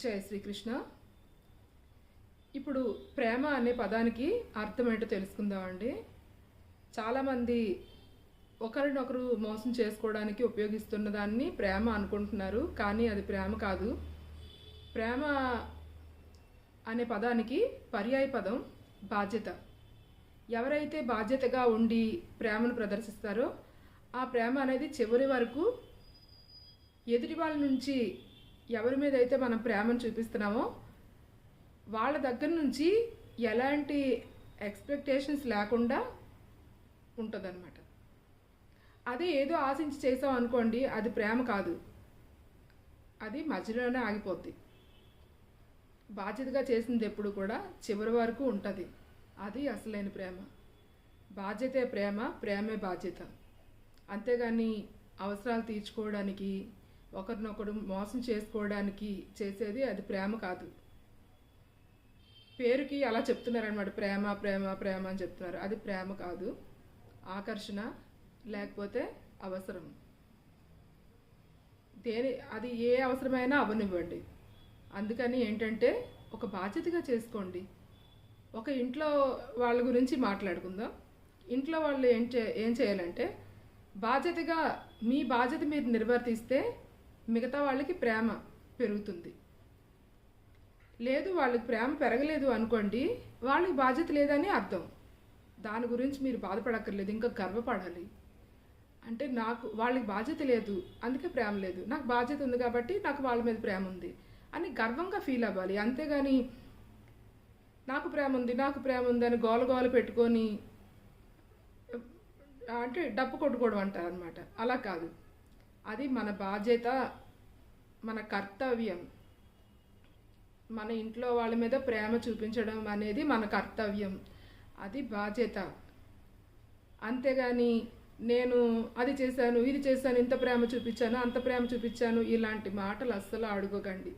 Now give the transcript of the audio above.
జై శ్రీకృష్ణ. ఇప్పుడు ప్రేమ అనే పదానికి అర్థం ఏంటో తెలుసుకుందామండి. చాలామంది ఒకరినొకరు మోసం చేసుకోవడానికి ఉపయోగిస్తున్న దాన్ని ప్రేమ అనుకుంటున్నారు, కానీ అది ప్రేమ కాదు. ప్రేమ అనే పదానికి పర్యాయ పదం బాధ్యత. ఎవరైతే బాధ్యతగా ఉండి ప్రేమను ప్రదర్శిస్తారో ఆ ప్రేమ అనేది చివరి వరకు ఎదుటి వాళ్ళ నుంచి ఎవరి మీద అయితే మనం ప్రేమను చూపిస్తున్నామో వాళ్ళ దగ్గర నుంచి ఎలాంటి ఎక్స్పెక్టేషన్స్ లేకుండా ఉంటుందన్నమాట. అదే ఏదో ఆశించి చేసాం అనుకోండి, అది ప్రేమ కాదు, అది మధ్యలోనే ఆగిపోద్ది. బాధ్యతగా చేసింది ఎప్పుడు కూడా చివరి వరకు ఉంటుంది, అది అసలైన ప్రేమ. బాధ్యతే ప్రేమ, ప్రేమే బాధ్యత. అంతేగాని అవసరాలు తీర్చుకోవడానికి ఒకరినొకరు మోసం చేసుకోవడానికి చేసేది అది ప్రేమ కాదు. పేరుకి అలా చెప్తున్నారనమాట, ప్రేమ ప్రేమ ప్రేమ అని చెప్తున్నారు. అది ప్రేమ కాదు, ఆకర్షణ లేకపోతే అవసరం. అది ఏ అవసరమైనా అవనివ్వండి. అందుకని ఏంటంటే ఒక బాధ్యతగా చేసుకోండి. ఒక ఇంట్లో వాళ్ళ గురించి మాట్లాడుకుందాం. ఇంట్లో వాళ్ళు ఏం చేయాలంటే బాధ్యతగా మీ బాధ్యత మీరు నిర్వర్తిస్తే మిగతా వాళ్ళకి ప్రేమ పెరుగుతుంది. లేదు వాళ్ళకి ప్రేమ పెరగలేదు అనుకోండి, వాళ్ళకి బాధ్యత లేదని అర్థం. దాని గురించి మీరు బాధపడక్కర్లేదు, ఇంకా గర్వపడాలి. అంటే నాకు వాళ్ళకి బాధ్యత లేదు అందుకే ప్రేమ లేదు, నాకు బాధ్యత ఉంది కాబట్టి నాకు వాళ్ళ మీద ప్రేమ ఉంది అని గర్వంగా ఫీల్ అవ్వాలి. అంతేగాని నాకు ప్రేమ ఉంది నాకు ప్రేమ ఉంది అని గోల పెట్టుకొని అంటే డప్పు కొట్టుకోవడం అంటారు అనమాట. అలా కాదు, అది మన బాధ్యత, మన కర్తవ్యం. మన ఇంట్లో వాళ్ళ మీద ప్రేమ చూపించడం అనేది మన కర్తవ్యం, అది బాధ్యత. అంతేగాని నేను అది చేశాను ఇది చేశాను ఇంత ప్రేమ చూపించాను అంత ప్రేమ చూపించాను ఇలాంటి మాటలు అస్సలు అడుగకండి.